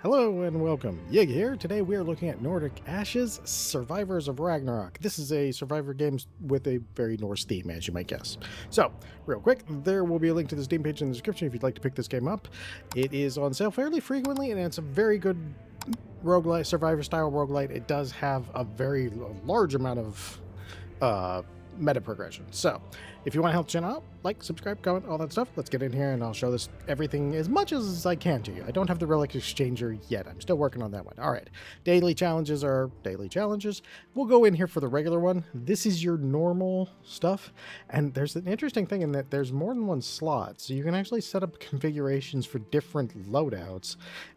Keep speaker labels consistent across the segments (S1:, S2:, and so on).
S1: Hello and welcome. Yig here. Today we are looking at Nordic Ashes, Survivors of Ragnarok. This is a survivor game with a very Norse theme, as you might guess. So, real quick, there will be a link to the Steam page in the description if you'd like to pick this game up. It is on sale fairly frequently, and it's a very good roguelite, survivor-style roguelite. It does have a very large amount of meta progression. So, if you want to help the channel out, like, subscribe, comment, all that stuff, let's get in here and I'll show this everything as much as I can to you. I don't have the Relic Exchanger yet. I'm still working on that one. All right. Daily challenges are daily challenges. We'll go in here for the regular one. This is your normal stuff. And there's an interesting thing in that there's more than one slot. So you can actually set up configurations for different loadouts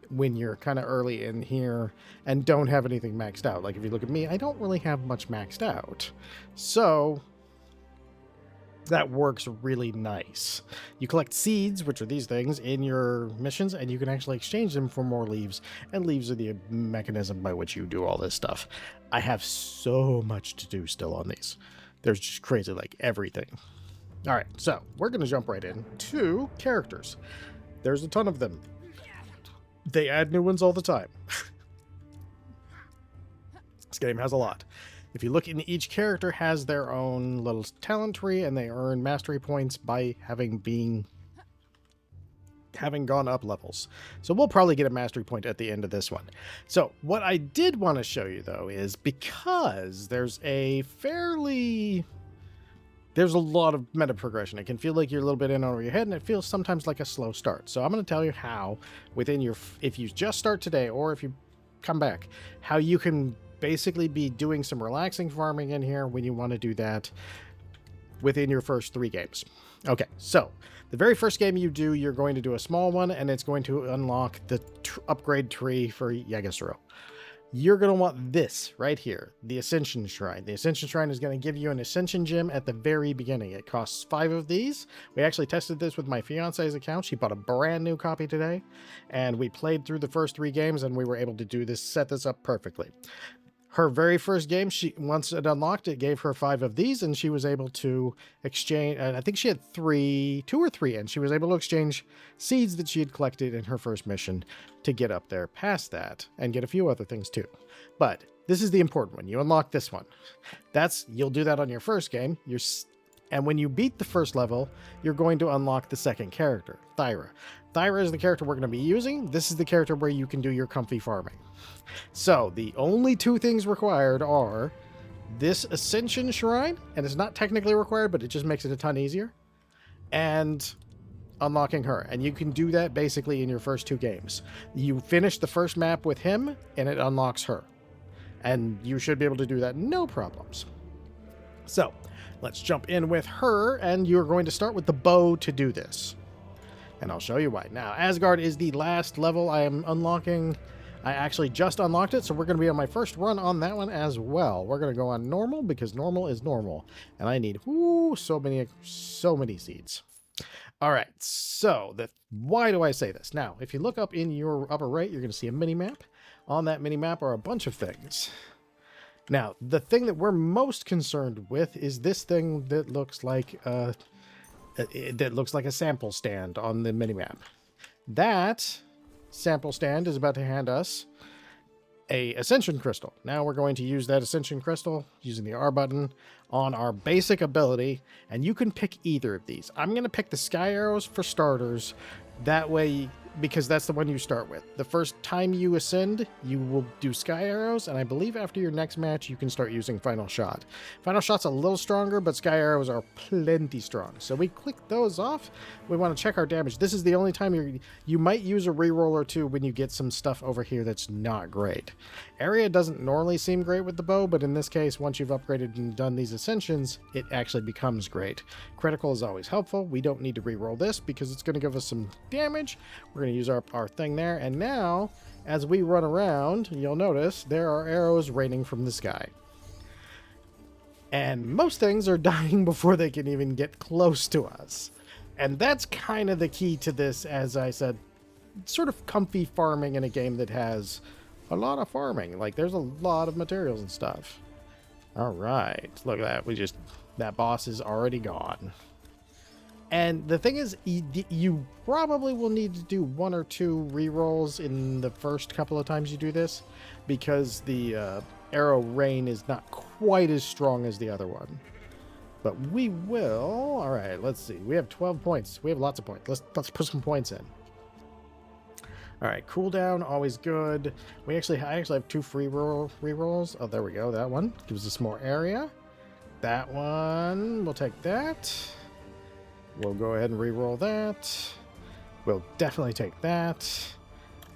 S1: when you're kind of early in here and don't have anything maxed out. Like if you look at me, I don't really have much maxed out. So that works really nice. You collect seeds, which are these things, in your missions, and you can actually exchange them for more leaves, and leaves are the mechanism by which you do all this stuff. I have so much to do still on these. There's just crazy, like, everything. All right, so we're going to jump right in to characters. There's a ton of them. They add new ones all the time. This game has a lot. If you look in, each character has their own little talent tree, and they earn mastery points by having gone up levels. So we'll probably get a mastery point at the end of this one. So what I did want to show you, though, is because there's a lot of meta progression. It can feel like you're a little bit in over your head, and it feels sometimes like a slow start. So I'm going to tell you how, if you just start today, or if you come back, how you can basically be doing some relaxing farming in here when you want to do that within your first 3 games. Okay, so the very first game you do, you're going to do a small one, and it's going to unlock the upgrade tree for Yagasuro. You're going to want this right here, the Ascension Shrine. The Ascension Shrine is going to give you an Ascension Gem at the very beginning. It costs 5 of these. We actually tested this with my fiance's account. She bought a brand new copy today, and we played through the first 3 games, and we were able to do this, set this up perfectly. Her very first game, once it unlocked, it gave her 5 of these, and she was able to exchange, I think she had 2 or 3, and she was able to exchange seeds that she had collected in her first mission to get up there past that, and get a few other things too. But this is the important one. You unlock this one. You'll do that on your first game. And when you beat the first level, you're going to unlock the second character, Thyra. Thyra is the character we're going to be using. This is the character where you can do your comfy farming. So the only 2 things required are this Ascension Shrine, and it's not technically required, but it just makes it a ton easier, and unlocking her. And you can do that basically in your first 2 games. You finish the first map with him, and it unlocks her. And you should be able to do that no problems. So let's jump in with her, and you're going to start with the bow to do this. And I'll show you why. Now, Asgard is the last level I am unlocking. I actually just unlocked it, so we're going to be on my first run on that one as well. We're going to go on normal, because normal is normal. And I need so many seeds. All right, so why do I say this? Now, if you look up in your upper right, you're going to see a mini-map. On that mini-map are a bunch of things. Now, the thing that we're most concerned with is this thing that looks like a sample stand on the minimap. That sample stand is about to hand us a Ascension Crystal. Now we're going to use that Ascension Crystal using the R button on our basic ability, and you can pick either of these. I'm going to pick the Sky Arrows for starters. That way, because that's the one you start with. The first time you ascend, you will do Sky Arrows, and I believe after your next match, you can start using Final Shot. Final Shot's a little stronger, but Sky Arrows are plenty strong. So we click those off. We want to check our damage. This is the only time you might use a reroll or 2 when you get some stuff over here that's not great. Area doesn't normally seem great with the bow, but in this case, once you've upgraded and done these ascensions, it actually becomes great. Critical is always helpful. We don't need to reroll this because it's going to give us some damage. We're going to use our thing there, and now as we run around, you'll notice there are arrows raining from the sky, and most things are dying before they can even get close to us. And that's kind of the key to this, as I said, sort of comfy farming in a game that has a lot of farming. Like, there's a lot of materials and stuff. All right, look at that. That boss is already gone. And the thing is, you probably will need to do 1 or 2 rerolls in the first couple of times you do this, because the arrow rain is not quite as strong as the other one. But we will. All right, let's see. We have 12 points. We have lots of points. Let's put some points in. All right, cooldown, always good. I actually have 2 free rerolls. Oh, there we go. That one gives us more area. That one, we'll take that. We'll go ahead and re-roll that. We'll definitely take that.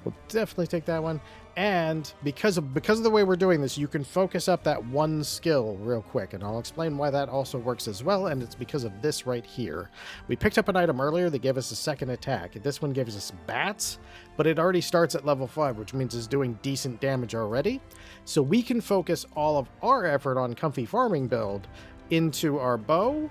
S1: We'll definitely take that one. And because of the way we're doing this, you can focus up that one skill real quick, and I'll explain why that also works as well, and it's because of this right here. We picked up an item earlier that gave us a second attack. This one gives us bats, but it already starts at level 5, which means it's doing decent damage already. So we can focus all of our effort on Comfy Farming build into our bow,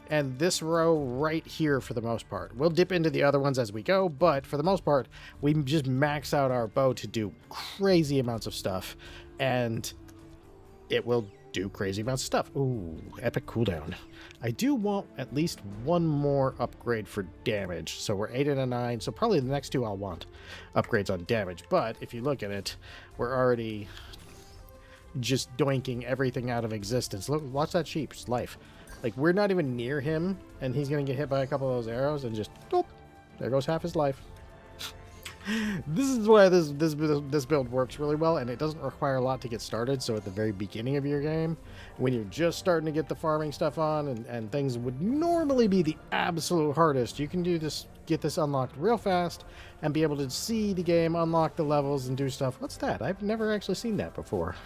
S1: and this row right here for the most part. We'll dip into the other ones as we go, but for the most part, we just max out our bow to do crazy amounts of stuff, and it will do crazy amounts of stuff. Ooh, epic cooldown. I do want at least 1 more upgrade for damage, so we're 8 and a 9, so probably the next 2 I'll want upgrades on damage, but if you look at it, we're already just doinking everything out of existence. Look, watch that sheep's life. Like, we're not even near him, and he's going to get hit by a couple of those arrows, and just, boop, there goes half his life. This is why this build works really well, and it doesn't require a lot to get started, so at the very beginning of your game, when you're just starting to get the farming stuff on, and things would normally be the absolute hardest, you can do this, get this unlocked real fast, and be able to see the game, unlock the levels, and do stuff. What's that? I've never actually seen that before.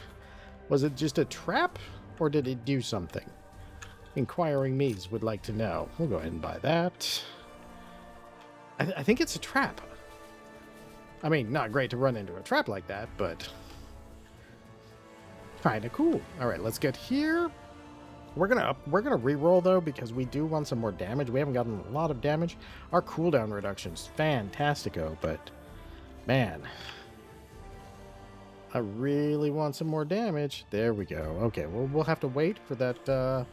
S1: Was it just a trap, or did it do something? Inquiring me's would like to know. We'll go ahead and buy that. I think it's a trap. I mean, not great to run into a trap like that, but kind of cool. All right, let's get here. We're gonna re-roll though, because we do want some more damage. We haven't gotten a lot of damage. Our cooldown reduction's fantastico, but man, I really want some more damage. There we go. Okay, well, we'll have to wait for that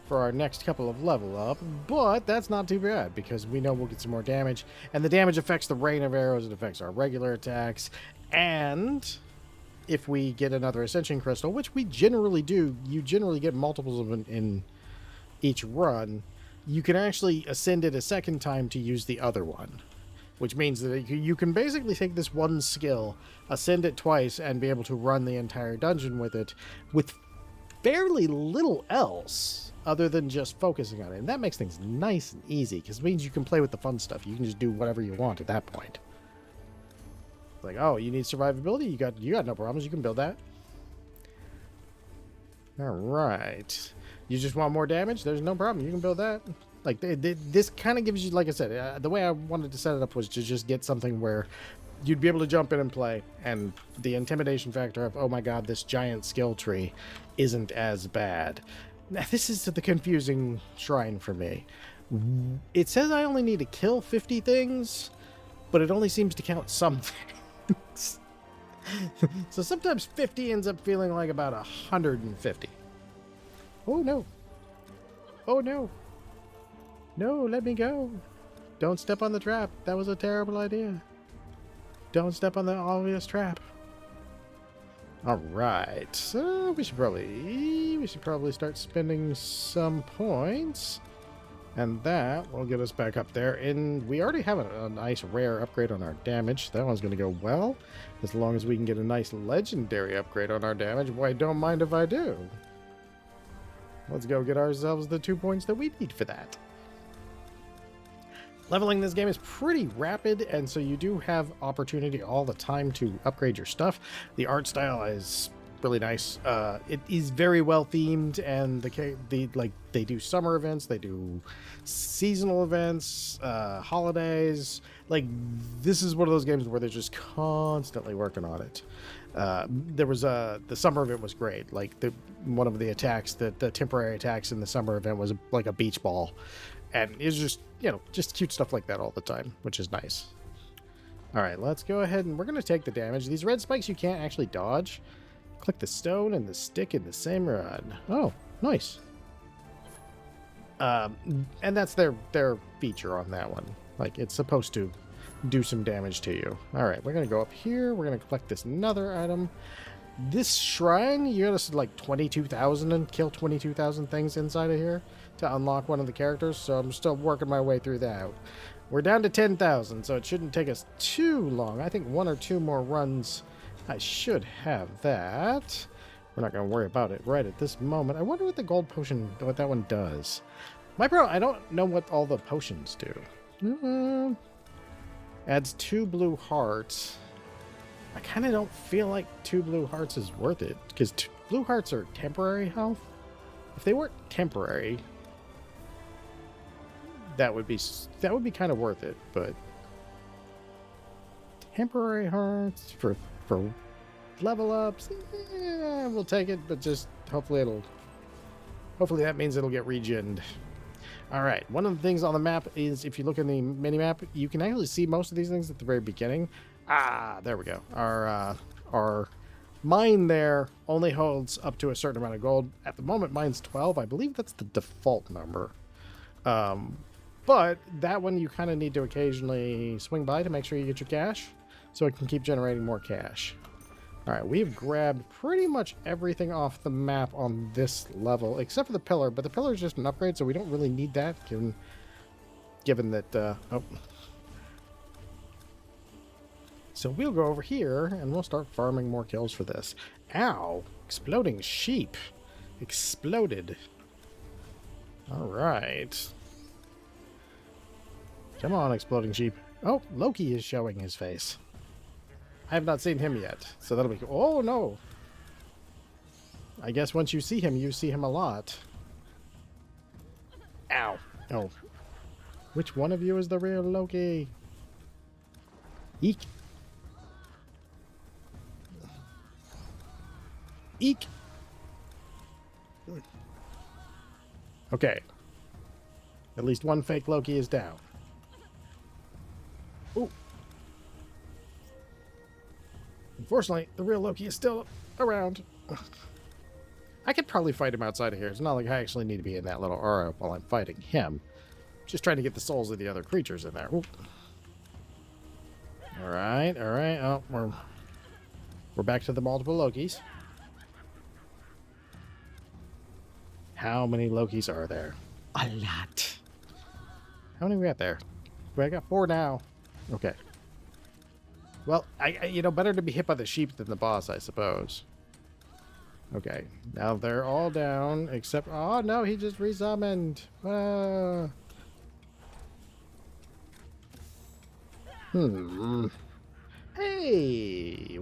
S1: for our next couple of level up, but that's not too bad because we know we'll get some more damage, and the damage affects the rain of arrows, it affects our regular attacks, and if we get another ascension crystal, which we generally do, you generally get multiples of in each run, you can actually ascend it a second time to use the other one, which means that you can basically take this one skill, ascend it twice, and be able to run the entire dungeon with it with fairly little else other than just focusing on it. And that makes things nice and easy, because it means you can play with the fun stuff. You can just do whatever you want at that point. Like, oh, you need survivability? You got no problems. You can build that. All right. You just want more damage? There's no problem. You can build that. Like, this kind of gives you, like I said, the way I wanted to set it up was to just get something where you'd be able to jump in and play, and the intimidation factor of, oh my god, this giant skill tree isn't as bad. Now, this is the confusing shrine for me. It says I only need to kill 50 things, but it only seems to count some things. So sometimes 50 ends up feeling like about 150. Oh no. Oh no. No, let me go. Don't step on the trap. That was a terrible idea. Don't step on the obvious trap. All right, so we should probably start spending some points, and that will get us back up there. And we already have a nice rare upgrade on our damage. That one's going to go well, as long as we can get a nice legendary upgrade on our damage. Boy, don't mind if I do. Let's go get ourselves the 2 points that we need for that. Leveling this game is pretty rapid, and so you do have opportunity all the time to upgrade your stuff. The art style is really nice. It is very well themed, and they do summer events, they do seasonal events, holidays. Like, this is one of those games where they're just constantly working on it. There was the summer event was great. Like, one of the attacks, the temporary attacks in the summer event was like a beach ball. And it's just, just cute stuff like that all the time, which is nice. All right, let's go ahead and we're going to take the damage. These red spikes you can't actually dodge. Click the stone and the stick in the same run. Oh, nice. And that's their feature on that one. Like, it's supposed to do some damage to you. All right, we're gonna go up here. We're gonna collect this another item. This shrine, you gotta like 22,000 and kill 22,000 things inside of here to unlock one of the characters. So I'm still working my way through that. We're down to 10,000, so it shouldn't take us too long. I think 1 or 2 more runs, I should have that. We're not gonna worry about it right at this moment. I wonder what the gold potion, what that one does. I don't know what all the potions do. Adds 2 blue hearts. I kind of don't feel like 2 blue hearts is worth it, because blue hearts are temporary health. If they weren't temporary, that would be kind of worth it. But temporary hearts for level ups, we'll take it. But just hopefully that means it'll get regened. All right, one of the things on the map is, if you look in the mini map, you can actually see most of these things at the very beginning. There we go. Our mine there only holds up to a certain amount of gold. At the moment, mine's 12. I believe that's the default number. But that one you kind of need to occasionally swing by to make sure you get your cash, so it can keep generating more cash. All right, we've grabbed pretty much everything off the map on this level, except for the pillar, but the pillar is just an upgrade, so we don't really need that, given that... So we'll go over here, and we'll start farming more kills for this. Ow! Exploding sheep. Exploded. All right. Come on, exploding sheep. Oh, Loki is showing his face. I have not seen him yet, so that'll be cool. Oh, no! I guess once you see him a lot. Ow. Oh. Which one of you is the real Loki? Eek. Eek. Okay. At least one fake Loki is down. Ooh. Unfortunately, the real Loki is still around. I could probably fight him outside of here. It's not like I actually need to be in that little aura while I'm fighting him. Just trying to get the souls of the other creatures in there. Ooh. All right, all right. Oh, we're back to the multiple Lokis. How many Lokis are there? A lot. How many we got there? I got 4 now. Okay. Well, better to be hit by the sheep than the boss, I suppose. Okay, now they're all down, except... Oh, no, he just resummoned. Hey,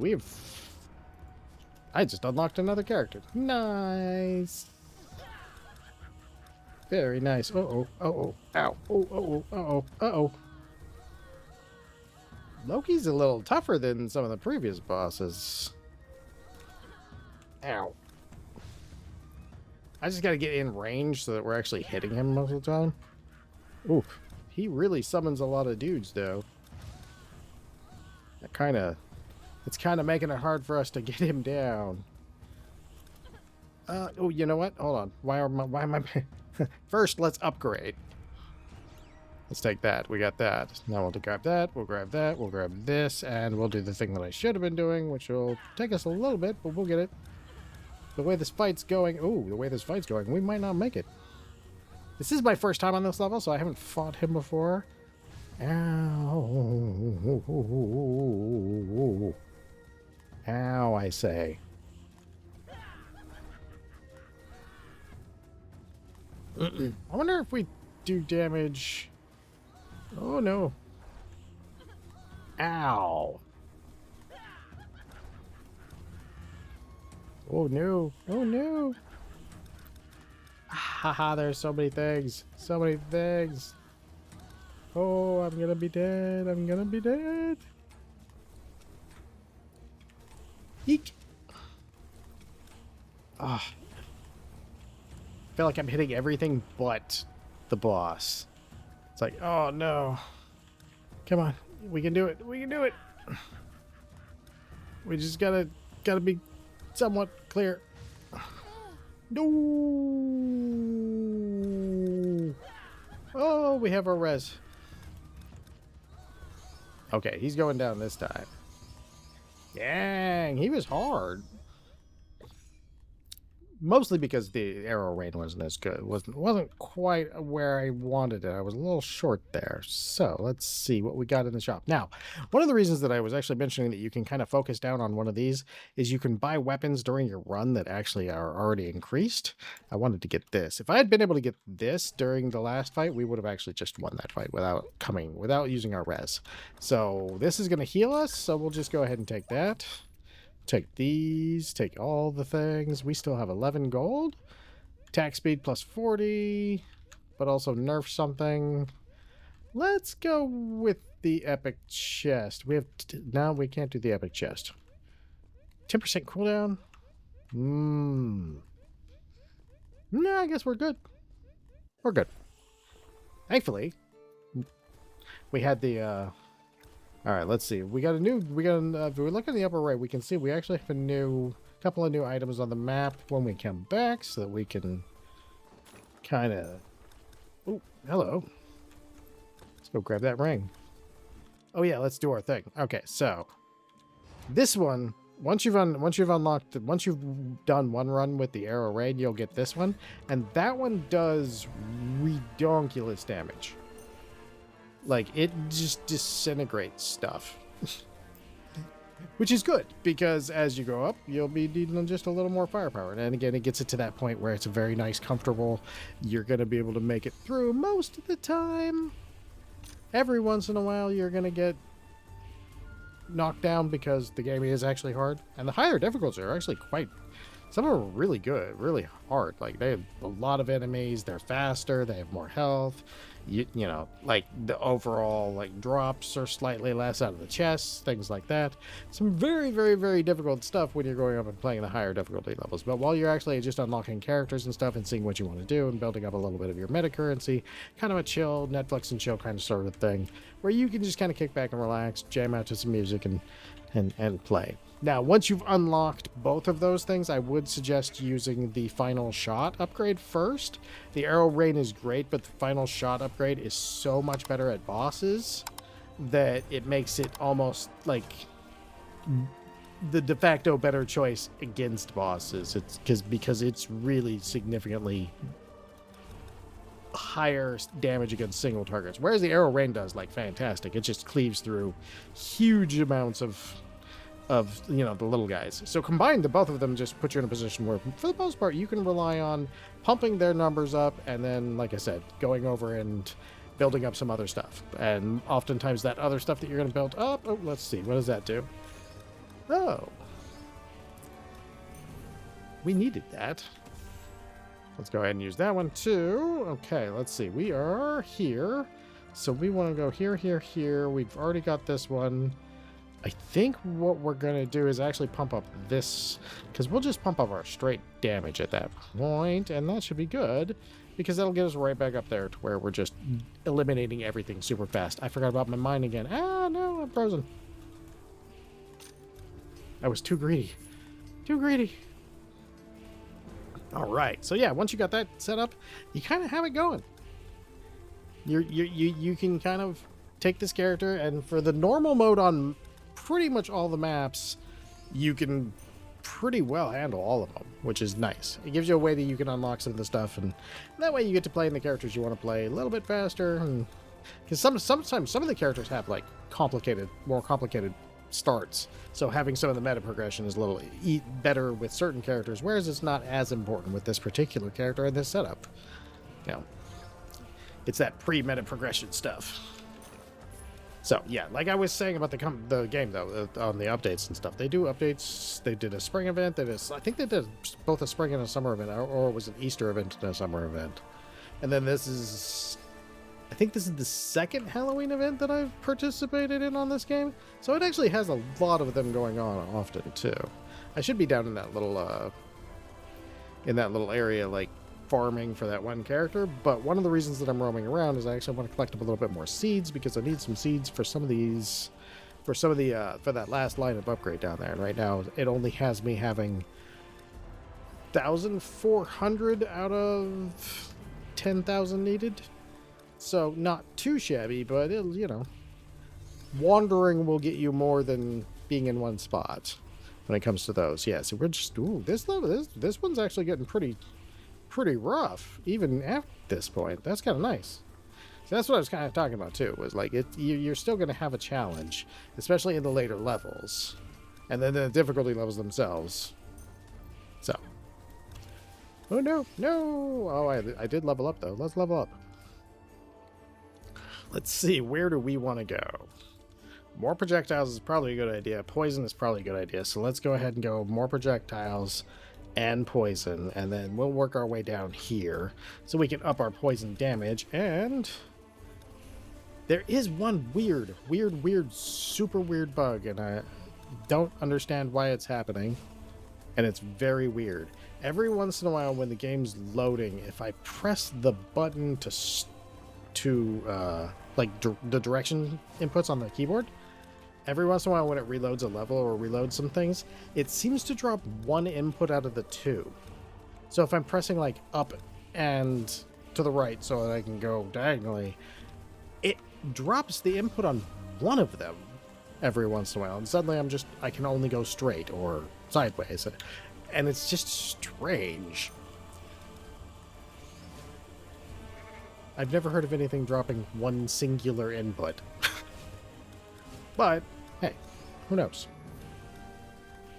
S1: I just unlocked another character. Nice. Very nice. Uh-oh, uh-oh, ow, oh, uh-oh, uh-oh, uh-oh. Loki's a little tougher than some of the previous bosses. Ow. I just gotta get in range so that we're actually hitting him most of the time. Oof. He really summons a lot of dudes, though. It's kind of making it hard for us to get him down. Oh, you know what? Hold on. Why am I... First, let's upgrade. Let's take that. We got that. Now we'll grab that. We'll grab that. We'll grab this. And we'll do the thing that I should have been doing, which will take us a little bit, but we'll get it. The way this fight's going... Ooh, the way this fight's going, we might not make it. This is my first time on this level, so I haven't fought him before. Ow. Ow, I say. I wonder if we do damage... Oh, no. Ow. Oh, no. Oh, no. Haha, there's so many things. So many things. Oh, I'm gonna be dead. I'm gonna be dead. Eek. Ah. I feel like I'm hitting everything but the boss. It's like, oh no. Come on. We can do it. We can do it. We just gotta be somewhat clear. No. Oh, we have our res. Okay, he's going down this time. Dang, he was hard. Mostly because the arrow rain wasn't as good. Wasn't quite where I wanted it. I was a little short there. So let's see what we got in the shop. Now, one of the reasons that I was actually mentioning that you can kind of focus down on one of these is you can buy weapons during your run that actually are already increased. I wanted to get this. If I had been able to get this during the last fight, we would have actually just won that fight without using our res. So this is going to heal us. So we'll just go ahead and take that. Take these, take all the things. We still have 11 gold. Attack speed plus 40, but also nerf something. Let's go with the epic chest. We have now we can't do the epic chest. 10% cooldown. No, I guess we're good. We're good. Thankfully, we had the all right, let's see. If we look in the upper right, we can see we actually have a couple of new items on the map when we come back, so that we can kind of. Oh, hello. Let's go grab that ring. Oh yeah, let's do our thing. Okay, so this one, once you've done one run with the arrow raid, you'll get this one, and that one does redonkulous damage. Like, it just disintegrates stuff. Which is good, because as you go up, you'll be needing just a little more firepower. And again, it gets it to that point where it's a very nice, comfortable. You're going to be able to make it through most of the time. Every once in a while, you're going to get knocked down because the game is actually hard. And the higher difficulties are actually some of them are really good, really hard. Like, they have a lot of enemies. They're faster. They have more health. You know, like the overall drops are slightly less out of the chest, things like that. Some very, very, very difficult stuff when you're going up and playing the higher difficulty levels. But while you're actually just unlocking characters and stuff and seeing what you want to do and building up a little bit of your meta currency, kind of a chill Netflix and chill kind of sort of thing, where you can just kind of kick back and relax, jam out to some music and play. Now, once you've unlocked both of those things, I would suggest using the final shot upgrade first. The arrow rain is great, but the final shot upgrade is so much better at bosses that it makes it almost like the de facto better choice against bosses. It's because it's really significantly higher damage against single targets, whereas the arrow rain does fantastic. It just cleaves through huge amounts of the little guys. So combined, the both of them just put you in a position where, for the most part, you can rely on pumping their numbers up, and then, like I said, going over and building up some other stuff. And oftentimes that other stuff that you're going to build up, let's see, what does that do? Oh, we needed that. Let's go ahead and use that one too. Okay, let's see. We are here, so we want to go here, here, here. We've already got this one. I think what we're going to do is actually pump up this, because we'll just pump up our straight damage at that point, and that should be good, because that'll get us right back up there to where we're just eliminating everything super fast. I forgot about my mine again. Ah, no, I'm frozen. I was too greedy. Too greedy. All right, so yeah, once you got that set up, you kind of have it going. You can kind of take this character, and for the normal mode on pretty much all the maps, you can pretty well handle all of them, which is nice. It gives you a way that you can unlock some of the stuff, and that way you get to play in the characters you want to play a little bit faster. And because sometimes some of the characters have more complicated starts, so having some of the meta progression is a little better with certain characters, whereas it's not as important with this particular character and this setup. It's that pre-meta progression stuff. So, yeah, like I was saying about the game, though, on the updates and stuff. They do updates. They did a spring event. I think they did both a spring and a summer event, or it was an Easter event and a summer event. And then I think this is the second Halloween event that I've participated in on this game. So it actually has a lot of them going on often, too. I should be down in that little area, farming for that one character, but one of the reasons that I'm roaming around is I actually want to collect up a little bit more seeds, because I need some seeds for some of that last line of upgrade down there. And right now it only has me having 1,400 out of 10,000 needed. So not too shabby, but it'll, you know, wandering will get you more than being in one spot when it comes to those. Yeah, so we're just, ooh, this level, this one's actually getting pretty rough even at this point. That's kind of nice. So that's what I was kind of talking about too, was like you're still going to have a challenge, especially in the later levels, and then the difficulty levels themselves. So, oh no, no! Oh, I did level up though. Let's level up. Let's see, where do we want to go? More projectiles is probably a good idea. Poison is probably a good idea. So let's go ahead and go more projectiles and poison, and then we'll work our way down here so we can up our poison damage. And there is one weird, super weird bug, and I don't understand why it's happening, and it's very weird. Every once in a while when the game's loading, if I press the button to the direction inputs on the keyboard, every once in a while when it reloads a level or reloads some things, it seems to drop one input out of the two. So if I'm pressing like up and to the right so that I can go diagonally, it drops the input on one of them every once in a while. And suddenly I can only go straight or sideways. And it's just strange. I've never heard of anything dropping one singular input. But, hey, who knows?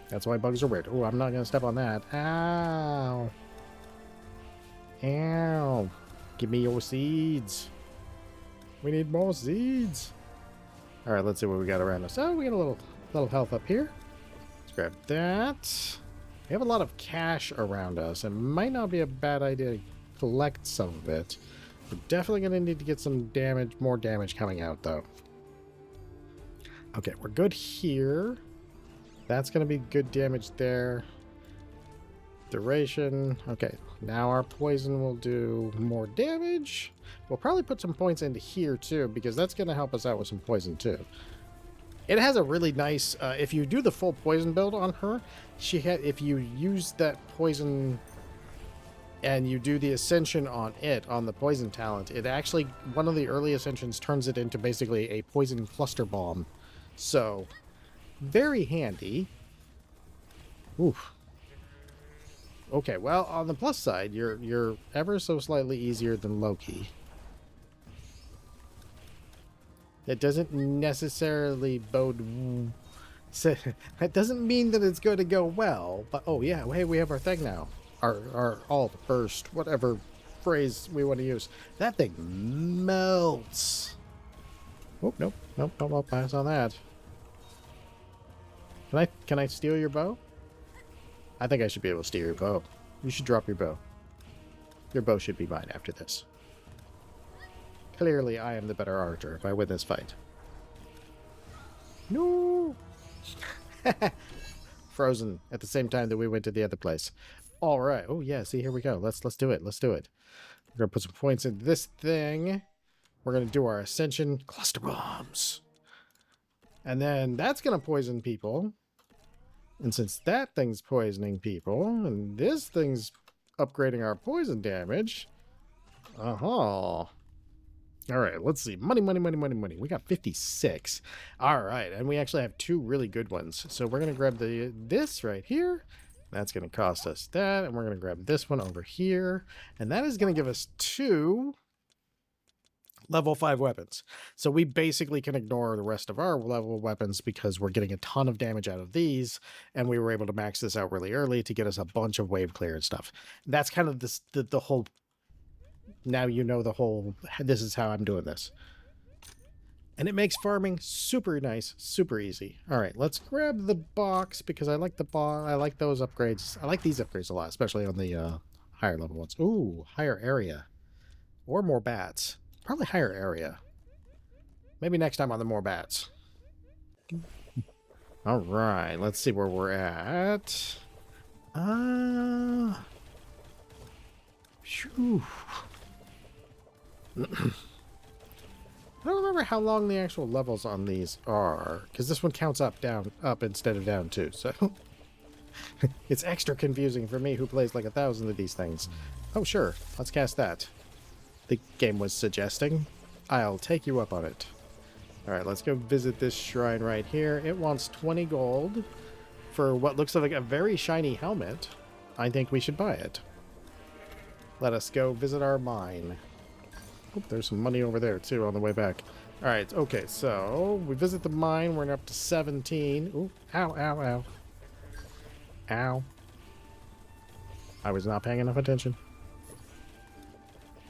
S1: That's why bugs are weird. Oh, I'm not going to step on that. Ow. Ow. Give me your seeds. We need more seeds. All right, let's see what we got around us. Oh, we got a little health up here. Let's grab that. We have a lot of cash around us. It might not be a bad idea to collect some of it. We're definitely going to need to get some damage, more damage coming out, though. Okay, we're good here. That's going to be good damage there. Duration. Okay, now our poison will do more damage. We'll probably put some points into here, too, because that's going to help us out with some poison, too. It has a really nice... if you do the full poison build on her, if you use that poison... and you do the ascension on the poison talent, it actually, one of the early ascensions turns it into basically a poison cluster bomb. So, very handy. Oof. Okay, well, on the plus side, you're ever so slightly easier than Loki. That doesn't necessarily bode... that doesn't mean that it's going to go well, but oh yeah, hey, we have our thing now. Our alt, burst, whatever phrase we want to use. That thing melts. Oh, nope, I'll pass on that. Can I steal your bow? I think I should be able to steal your bow. You should drop your bow. Your bow should be mine after this. Clearly, I am the better archer if I win this fight. No! Frozen at the same time that we went to the other place. All right. Oh yeah. See, here we go. Let's do it. Let's do it. We're gonna put some points into this thing. We're gonna do our ascension cluster bombs, and then that's gonna poison people. And since that thing's poisoning people, and this thing's upgrading our poison damage, all right. Let's see. Money. We got 56. All right, and we actually have two really good ones. So we're gonna grab this right here. That's going to cost us that, and we're going to grab this one over here, and that is going to give us 2 level 5 weapons. So we basically can ignore the rest of our level weapons because we're getting a ton of damage out of these, and we were able to max this out really early to get us a bunch of wave clear and stuff. That's kind of the whole... Now you know the whole... This is how I'm doing this. And it makes farming super nice, super easy. All right, let's grab the box because I like the box. I like those upgrades. I like these upgrades a lot, especially on the higher level ones. Ooh, higher area. Or more bats. Probably higher area. Maybe next time on the more bats. All right, let's see where we're at. Phew. I don't remember how long the actual levels on these are, because this one counts up instead of down too, so it's extra confusing for me who plays like 1,000 of these things. Oh sure, let's cast that. the game was suggesting. I'll take you up on it. Alright, let's go visit this shrine right here. It wants 20 gold for what looks like a very shiny helmet. I think we should buy it. Let us go visit our mine. Oh, there's some money over there, too, on the way back. Alright, okay, so we visit the mine. We're up to 17. Ooh, ow, ow, ow. Ow. I was not paying enough attention.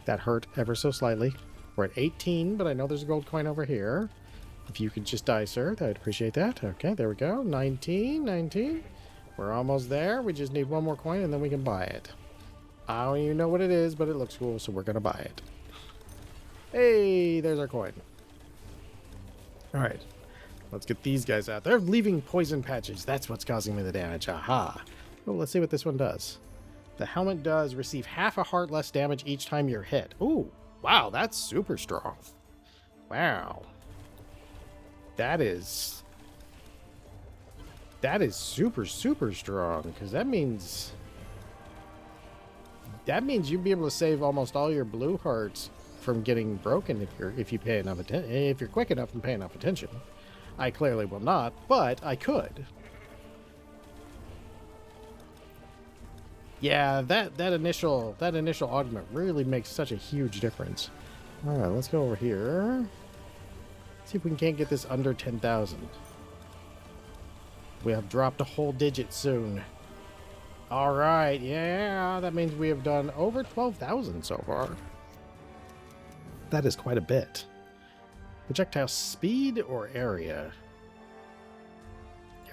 S1: That hurt ever so slightly. We're at 18, but I know there's a gold coin over here. If you could just die, sir, I'd appreciate that. Okay, there we go. 19, 19. We're almost there. We just need one more coin, and then we can buy it. I don't even know what it is, but it looks cool, so we're going to buy it. Hey, there's our coin. All right. Let's get these guys out. They're leaving poison patches. That's what's causing me the damage. Aha. Oh, let's see what this one does. The helmet does receive half a heart less damage each time you're hit. Ooh, wow, that's super strong. Wow. That is super, super strong, because that means you'd be able to save almost all your blue hearts from getting broken if you pay enough attention, if you're quick enough and pay enough attention. I clearly will not, but I could. Yeah, that initial augment really makes such a huge difference. All right, let's go over here. See if we can't get this under 10,000. We have dropped a whole digit soon. All right, yeah, that means we have done over 12,000 so far. That is quite a bit. Projectile speed or area?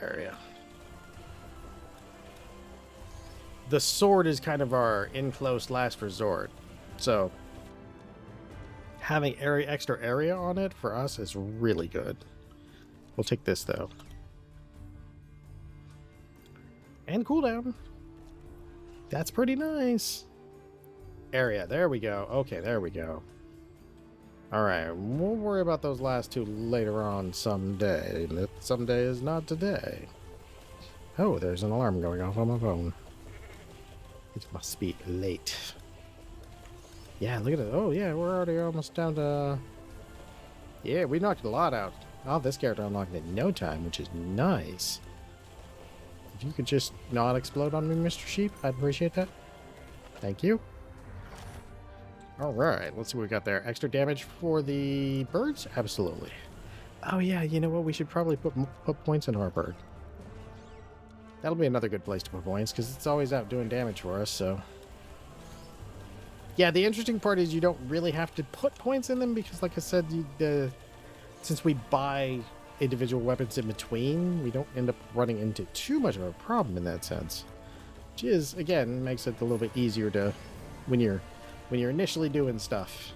S1: Area. The sword is kind of our in-close last resort. So having extra area on it for us is really good. We'll take this though. And cooldown. That's pretty nice. Area, there we go. Okay, there we go. Alright, we'll worry about those last two later on someday. Someday is not today. Oh, there's an alarm going off on my phone. It must be late. Yeah, look at it. Oh, yeah, we're already almost down to... Yeah, we knocked a lot out. Oh, this character unlocked it in no time, which is nice. If you could just not explode on me, Mr. Sheep, I'd appreciate that. Thank you. Alright, let's see what we got there. Extra damage for the birds? Absolutely. Oh, yeah, you know what? We should probably put points into our bird. That'll be another good place to put points, because it's always out doing damage for us, so... Yeah, the interesting part is you don't really have to put points in them, because like I said, since we buy individual weapons in between, we don't end up running into too much of a problem in that sense. Which is, again, makes it a little bit easier to... when you're initially doing stuff.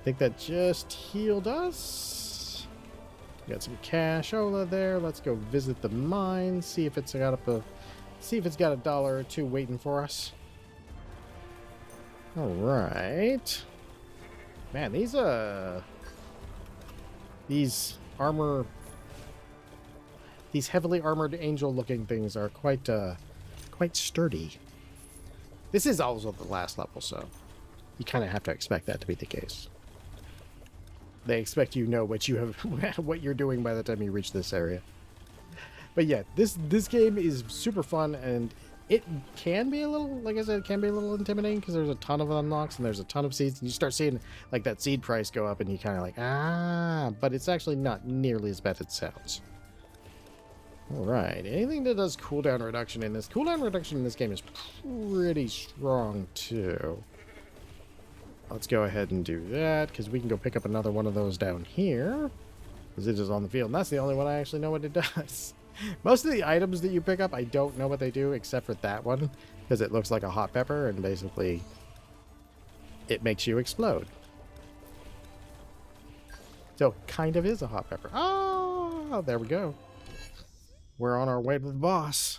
S1: I think that just healed us. Got some cashola there. Let's go visit the mine. See if it's got a dollar or two waiting for us. All right. Man, these heavily armored angel-looking things are quite sturdy. This is also the last level, so you kind of have to expect that to be the case. They expect you know what you're doing by the time you reach this area. But yeah, this game is super fun, and it can be a little, like I said, it can be a little intimidating because there's a ton of unlocks and there's a ton of seeds, and you start seeing like that seed price go up, and you kind of like, but it's actually not nearly as bad as it sounds. Alright, anything that does cooldown reduction in this... Cooldown reduction in this game is pretty strong, too. Let's go ahead and do that, because we can go pick up another one of those down here. Because it is on the field, and that's the only one I actually know what it does. Most of the items that you pick up, I don't know what they do, except for that one, because it looks like a hot pepper, and basically it makes you explode. So, it kind of is a hot pepper. Oh, there we go. We're on our way to the boss.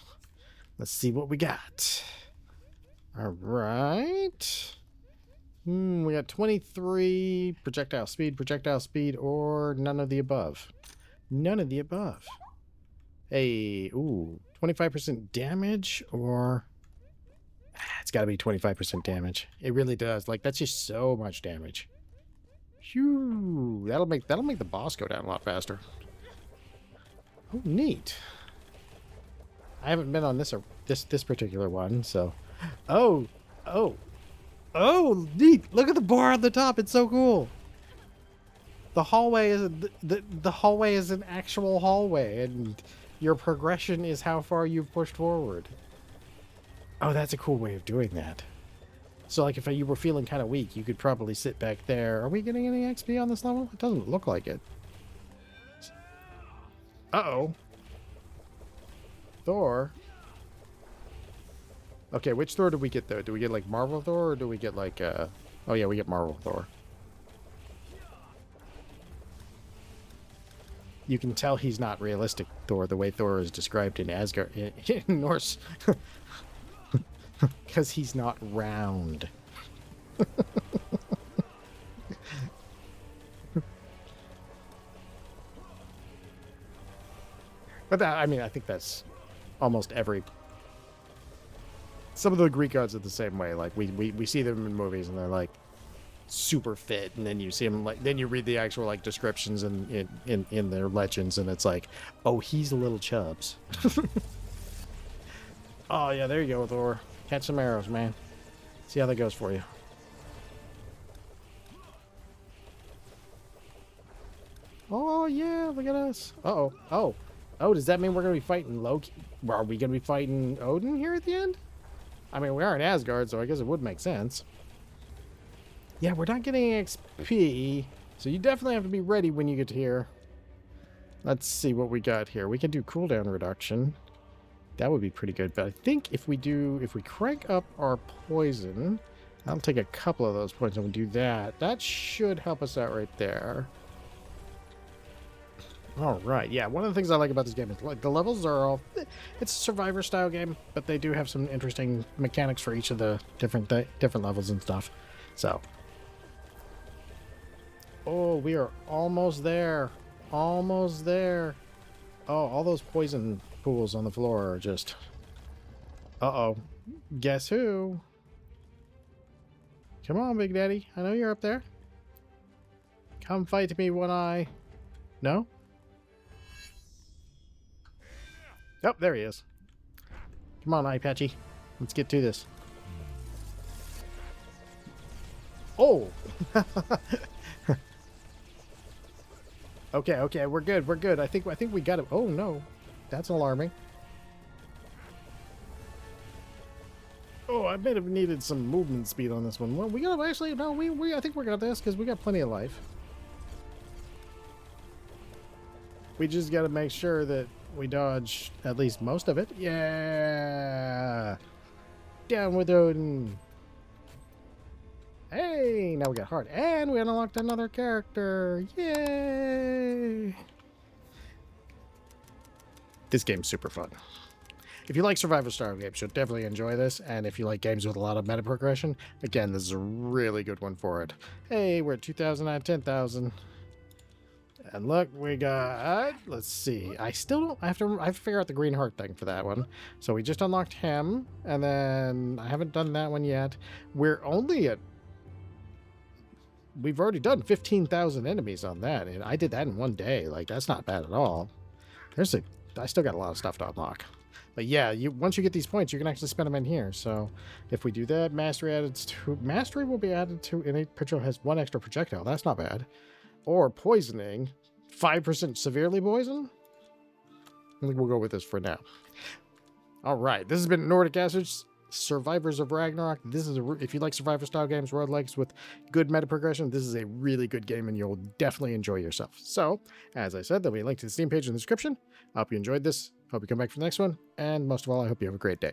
S1: Let's see what we got. All right. We got 23 projectile speed, or none of the above. None of the above. Hey, ooh, 25% damage, or It's got to be 25% damage. It really does. Like, that's just so much damage. Phew. That'll make the boss go down a lot faster. Oh, neat. I haven't been on this particular one, so. Oh, neat! Look at the bar on the top. It's so cool. The hallway is the hallway is an actual hallway, and your progression is how far you've pushed forward. Oh, that's a cool way of doing that. So, like, if you were feeling kind of weak, you could probably sit back there. Are we getting any XP on this level? It doesn't look like it. Uh-oh. Thor. Okay, which Thor did we get, though? Do we get, like, Marvel Thor, or do we get, like, Oh, yeah, we get Marvel Thor. You can tell he's not realistic Thor, the way Thor is described in Asgard, in Norse. Because he's not round. But that, I mean, I think that's almost every... Some of the Greek gods are the same way. Like, we see them in movies, and they're, like, super fit, and then you see them, like, then you read the actual, like, descriptions in their legends, and it's like, oh, he's little chubs. Oh, yeah, there you go, Thor. Catch some arrows, man. See how that goes for you. Oh, yeah, look at us. Uh-oh. Oh, does that mean we're going to be fighting Loki? Are we going to be fighting Odin here at the end? I mean, we are in Asgard, so I guess it would make sense. Yeah, we're not getting XP, so you definitely have to be ready when you get here. Let's see what we got here. We can do cooldown reduction. That would be pretty good, but I think if we crank up our poison, I'll take a couple of those points and we'll do that. That should help us out right there. All right, yeah, one of the things I like about this game is, like, the levels are all... It's a Survivor style game, but they do have some interesting mechanics for each of the different levels and stuff. So. Oh, we are almost there. Almost there. Oh, all those poison pools on the floor are just... Uh-oh. Guess who? Come on, Big Daddy. I know you're up there. Come fight me, One Eye. No? Oh, there he is. Come on, Eye Patchy. Let's get to this. Oh! Okay, we're good. I think we got it. Oh, no. That's alarming. Oh, I may have needed some movement speed on this one. Well, we gotta actually... No, I think we got this, because we got plenty of life. We just gotta make sure that we dodge at least most of it. Yeah! Down with Odin! Hey! Now we got heart. And we unlocked another character! Yay! This game's super fun. If you like Survivor style games, you'll definitely enjoy this. And if you like games with a lot of meta progression, again, this is a really good one for it. Hey, we're at 2,000 out of 10,000. And look, we got... Let's see. I still don't... I have to figure out the green heart thing for that one. So we just unlocked him. And then I haven't done that one yet. We're only at... We've already done 15,000 enemies on that. And I did that in one day. Like, that's not bad at all. I still got a lot of stuff to unlock. But yeah, once you get these points, you can actually spend them in here. So if we do that, mastery will be added to any patrol has one extra projectile. That's not bad. Or poisoning, 5% severely poison. I think we'll go with this for now. All right, this has been Nordic Ashes, Survivors of Ragnarok. This is if you like Survivor style games, roguelikes with good meta progression, this is a really good game, and you'll definitely enjoy yourself. So, as I said, there'll be a link to the Steam page in the description. I hope you enjoyed this. Hope you come back for the next one. And most of all, I hope you have a great day.